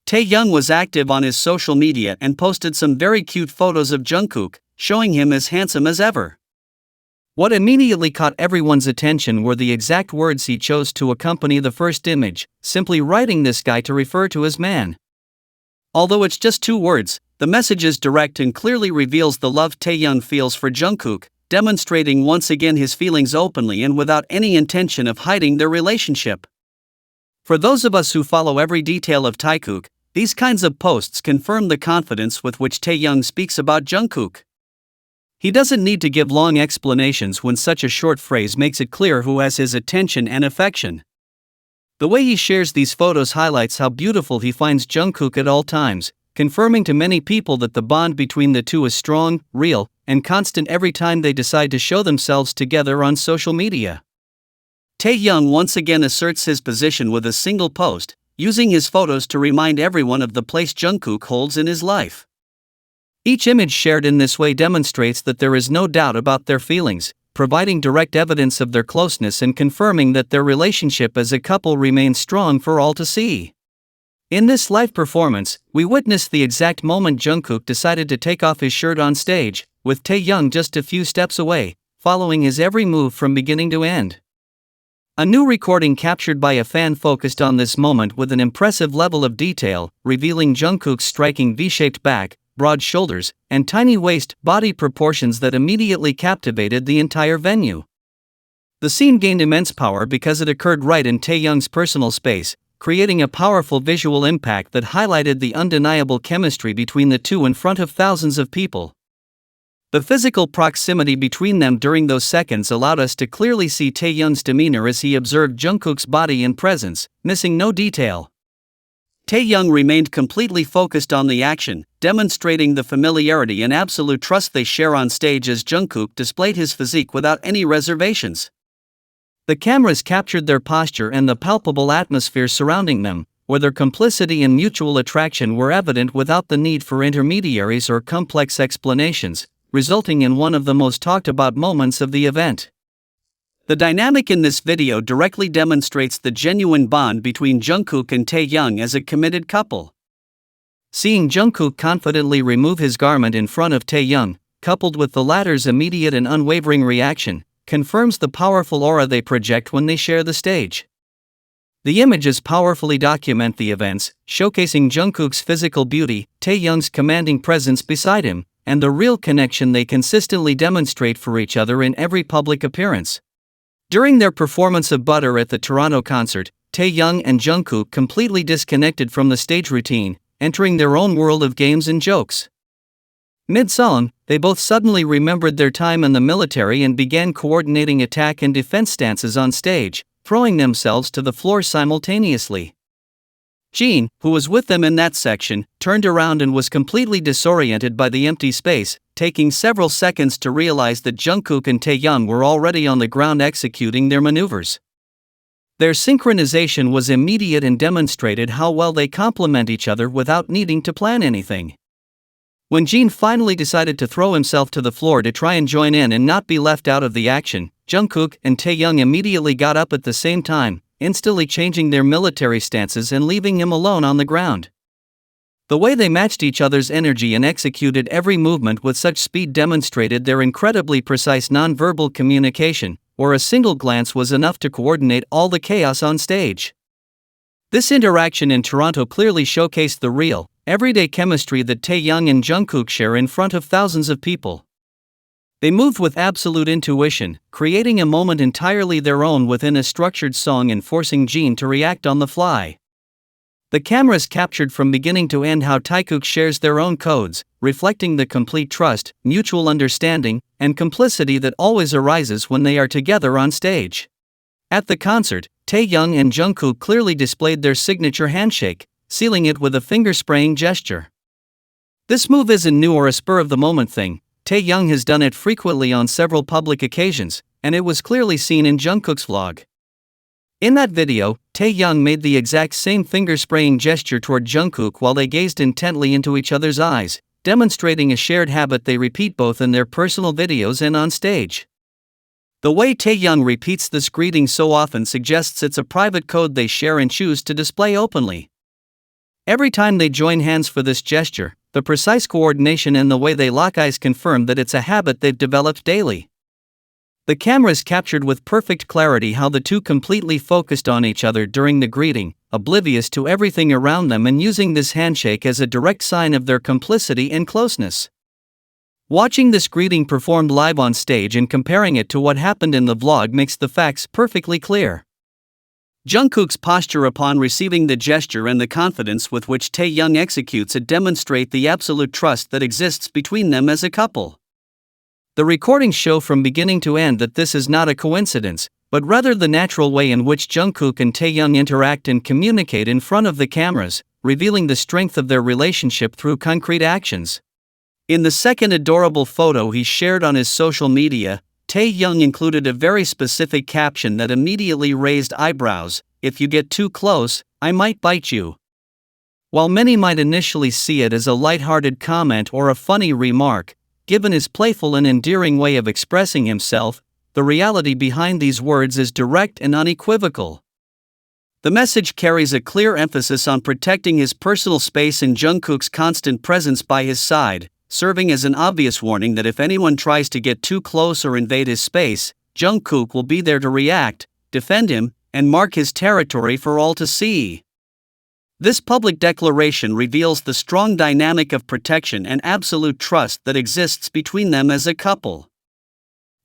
Taehyung was active on his social media and posted some very cute photos of Jungkook, showing him as handsome as ever. What immediately caught everyone's attention were the exact words he chose to accompany the first image, simply writing this guy to refer to his man. Although it's just 2 words, the message is direct and clearly reveals the love Taehyung feels for Jungkook, demonstrating once again his feelings openly and without any intention of hiding their relationship. For those of us who follow every detail of Taekook, these kinds of posts confirm the confidence with which Taehyung speaks about Jungkook. He doesn't need to give long explanations when such a short phrase makes it clear who has his attention and affection. The way he shares these photos highlights how beautiful he finds Jungkook at all times, confirming to many people that the bond between the two is strong, real, and constant every time they decide to show themselves together on social media. Taehyung once again asserts his position with a single post, using his photos to remind everyone of the place Jungkook holds in his life. Each image shared in this way demonstrates that there is no doubt about their feelings, providing direct evidence of their closeness and confirming that their relationship as a couple remains strong for all to see. In this live performance, we witnessed the exact moment Jungkook decided to take off his shirt on stage, with Taehyung just a few steps away, following his every move from beginning to end. A new recording captured by a fan focused on this moment with an impressive level of detail, revealing Jungkook's striking V-shaped back, broad shoulders, and tiny waist-body proportions that immediately captivated the entire venue. The scene gained immense power because it occurred right in Taehyung's personal space, creating a powerful visual impact that highlighted the undeniable chemistry between the two in front of thousands of people. The physical proximity between them during those seconds allowed us to clearly see Taehyung's demeanor as he observed Jungkook's body and presence, missing no detail. Taehyung remained completely focused on the action, demonstrating the familiarity and absolute trust they share on stage as Jungkook displayed his physique without any reservations. The cameras captured their posture and the palpable atmosphere surrounding them, where their complicity and mutual attraction were evident without the need for intermediaries or complex explanations, resulting in one of the most talked about moments of the event. The dynamic in this video directly demonstrates the genuine bond between Jungkook and Taehyung as a committed couple. Seeing Jungkook confidently remove his garment in front of Taehyung, coupled with the latter's immediate and unwavering reaction, confirms the powerful aura they project when they share the stage. The images powerfully document the events, showcasing Jungkook's physical beauty, Taehyung's commanding presence beside him, and the real connection they consistently demonstrate for each other in every public appearance. During their performance of Butter at the Toronto concert, Taehyung and Jungkook completely disconnected from the stage routine, entering their own world of games and jokes. Mid-song, they both suddenly remembered their time in the military and began coordinating attack and defense stances on stage, throwing themselves to the floor simultaneously. Jin, who was with them in that section, turned around and was completely disoriented by the empty space, taking several seconds to realize that Jungkook and Taehyung were already on the ground executing their maneuvers. Their synchronization was immediate and demonstrated how well they complement each other without needing to plan anything. When Jin finally decided to throw himself to the floor to try and join in and not be left out of the action, Jungkook and Taehyung immediately got up at the same time, instantly changing their military stances and leaving him alone on the ground. The way they matched each other's energy and executed every movement with such speed demonstrated their incredibly precise nonverbal communication, where a single glance was enough to coordinate all the chaos on stage. This interaction in Toronto clearly showcased the real, everyday chemistry that Taehyung and Jungkook share in front of thousands of people. They moved with absolute intuition, creating a moment entirely their own within a structured song and forcing Jin to react on the fly. The cameras captured from beginning to end how Taekook shares their own codes, reflecting the complete trust, mutual understanding, and complicity that always arises when they are together on stage. At the concert, Taehyung and Jungkook clearly displayed their signature handshake, sealing it with a finger-spraying gesture. This move isn't new or a spur-of-the-moment thing. Taehyung has done it frequently on several public occasions, and it was clearly seen in Jungkook's vlog. In that video, Taehyung made the exact same finger-spraying gesture toward Jungkook while they gazed intently into each other's eyes, demonstrating a shared habit they repeat both in their personal videos and on stage. The way Taehyung repeats this greeting so often suggests it's a private code they share and choose to display openly. Every time they join hands for this gesture, the precise coordination and the way they lock eyes confirm that it's a habit they've developed daily. The cameras captured with perfect clarity how the two completely focused on each other during the greeting, oblivious to everything around them and using this handshake as a direct sign of their complicity and closeness. Watching this greeting performed live on stage and comparing it to what happened in the vlog makes the facts perfectly clear. Jungkook's posture upon receiving the gesture and the confidence with which Taehyung executes it demonstrate the absolute trust that exists between them as a couple. The recordings show from beginning to end that this is not a coincidence, but rather the natural way in which Jungkook and Taehyung interact and communicate in front of the cameras, revealing the strength of their relationship through concrete actions. In the second adorable photo he shared on his social media, Taehyung included a very specific caption that immediately raised eyebrows: "If you get too close, I might bite you." While many might initially see it as a light-hearted comment or a funny remark, given his playful and endearing way of expressing himself, the reality behind these words is direct and unequivocal. The message carries a clear emphasis on protecting his personal space and Jungkook's constant presence by his side, serving as an obvious warning that if anyone tries to get too close or invade his space, Jungkook will be there to react, defend him, and mark his territory for all to see. This public declaration reveals the strong dynamic of protection and absolute trust that exists between them as a couple.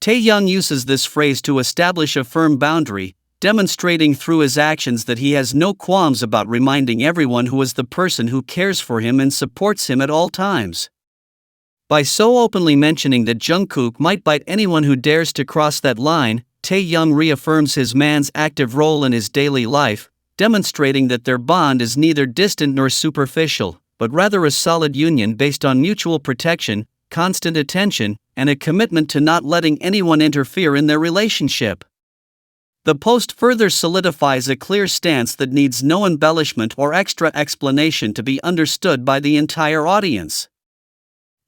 Taehyung uses this phrase to establish a firm boundary, demonstrating through his actions that he has no qualms about reminding everyone who is the person who cares for him and supports him at all times. By so openly mentioning that Jungkook might bite anyone who dares to cross that line, Taehyung reaffirms his man's active role in his daily life, demonstrating that their bond is neither distant nor superficial, but rather a solid union based on mutual protection, constant attention, and a commitment to not letting anyone interfere in their relationship. The post further solidifies a clear stance that needs no embellishment or extra explanation to be understood by the entire audience.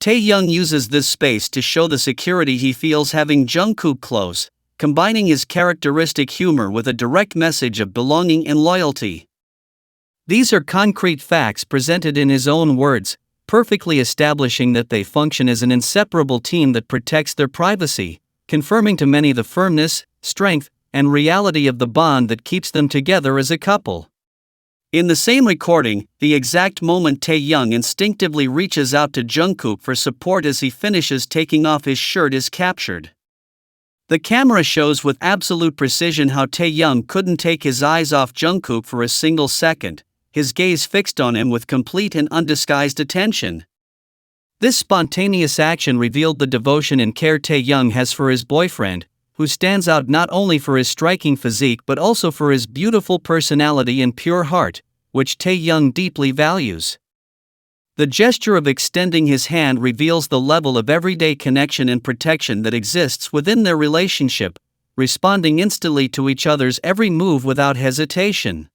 Taehyung uses this space to show the security he feels having Jungkook close, combining his characteristic humor with a direct message of belonging and loyalty. These are concrete facts presented in his own words, perfectly establishing that they function as an inseparable team that protects their privacy, confirming to many the firmness, strength, and reality of the bond that keeps them together as a couple. In the same recording, the exact moment Taehyung instinctively reaches out to Jungkook for support as he finishes taking off his shirt is captured. The camera shows with absolute precision how Taehyung couldn't take his eyes off Jungkook for a single second, his gaze fixed on him with complete and undisguised attention. This spontaneous action revealed the devotion and care Taehyung has for his boyfriend, who stands out not only for his striking physique but also for his beautiful personality and pure heart, which Taehyung deeply values. The gesture of extending his hand reveals the level of everyday connection and protection that exists within their relationship, responding instantly to each other's every move without hesitation.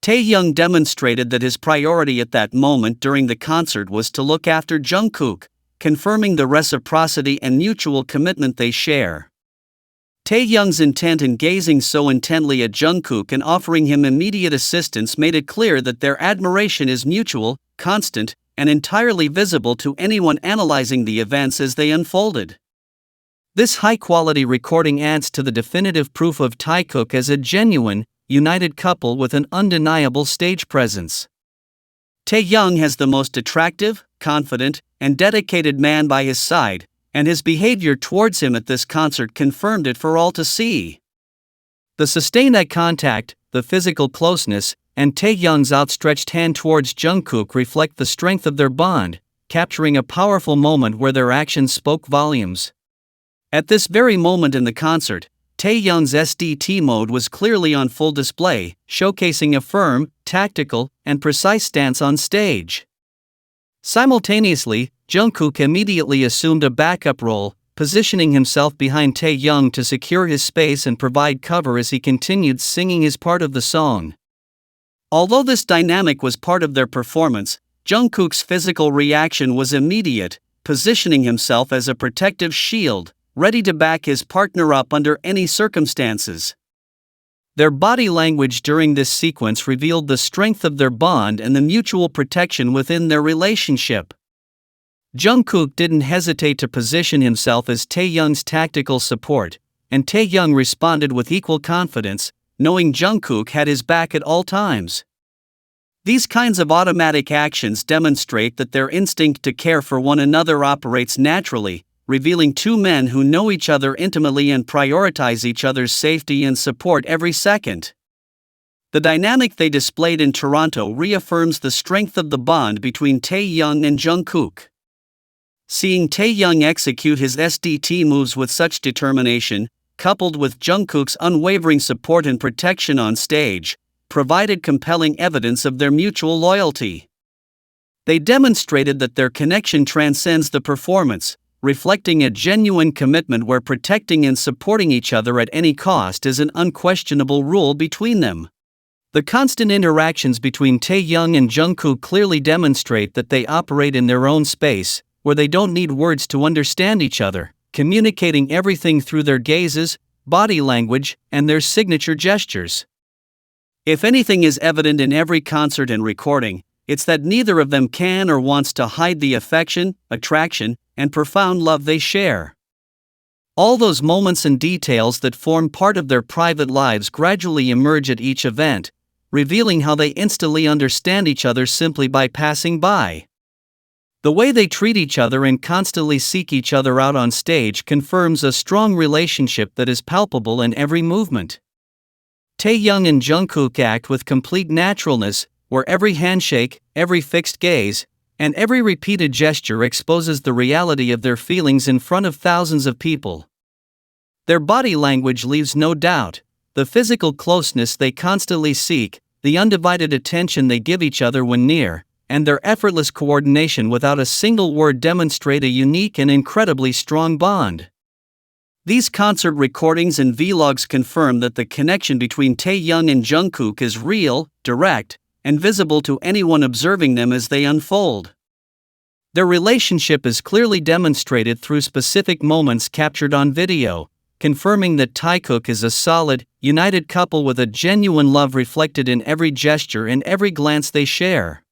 Taehyung demonstrated that his priority at that moment during the concert was to look after Jungkook, confirming the reciprocity and mutual commitment they share. Taehyung's intent in gazing so intently at Jungkook and offering him immediate assistance made it clear that their admiration is mutual, constant, and entirely visible to anyone analyzing the events as they unfolded. This high-quality recording adds to the definitive proof of Taekook as a genuine, united couple with an undeniable stage presence. Taehyung has the most attractive, confident, and dedicated man by his side, and his behavior towards him at this concert confirmed it for all to see. The sustained eye contact, the physical closeness, and Taehyung's outstretched hand towards Jungkook reflect the strength of their bond, capturing a powerful moment where their actions spoke volumes. At this very moment in the concert, Taehyung's SDT mode was clearly on full display, showcasing a firm, tactical, and precise stance on stage. Simultaneously, Jungkook immediately assumed a backup role, positioning himself behind Taehyung to secure his space and provide cover as he continued singing his part of the song. Although this dynamic was part of their performance, Jungkook's physical reaction was immediate, positioning himself as a protective shield, ready to back his partner up under any circumstances. Their body language during this sequence revealed the strength of their bond and the mutual protection within their relationship. Jungkook didn't hesitate to position himself as Taehyung's tactical support, and Taehyung responded with equal confidence, knowing Jungkook had his back at all times. These kinds of automatic actions demonstrate that their instinct to care for one another operates naturally, revealing two men who know each other intimately and prioritize each other's safety and support every second. The dynamic they displayed in Toronto reaffirms the strength of the bond between Taehyung and Jungkook. Seeing Taehyung execute his SDT moves with such determination, coupled with Jungkook's unwavering support and protection on stage, provided compelling evidence of their mutual loyalty. They demonstrated that their connection transcends the performance, reflecting a genuine commitment where protecting and supporting each other at any cost is an unquestionable rule between them. The constant interactions between Taehyung and Jungkook clearly demonstrate that they operate in their own space, where they don't need words to understand each other, communicating everything through their gazes, body language, and their signature gestures. If anything is evident in every concert and recording, it's that neither of them can or wants to hide the affection, attraction, and profound love they share. All those moments and details that form part of their private lives gradually emerge at each event, revealing how they instantly understand each other simply by passing by. The way they treat each other and constantly seek each other out on stage confirms a strong relationship that is palpable in every movement. Taehyung and Jungkook act with complete naturalness, where every handshake, every fixed gaze, and every repeated gesture exposes the reality of their feelings in front of thousands of people. Their body language leaves no doubt. The physical closeness they constantly seek, the undivided attention they give each other when near, and their effortless coordination without a single word demonstrate a unique and incredibly strong bond. These concert recordings and vlogs confirm that the connection between Taehyung and Jungkook is real, direct, and visible to anyone observing them as they unfold. Their relationship is clearly demonstrated through specific moments captured on video, confirming that Taekook is a solid, united couple with a genuine love reflected in every gesture and every glance they share.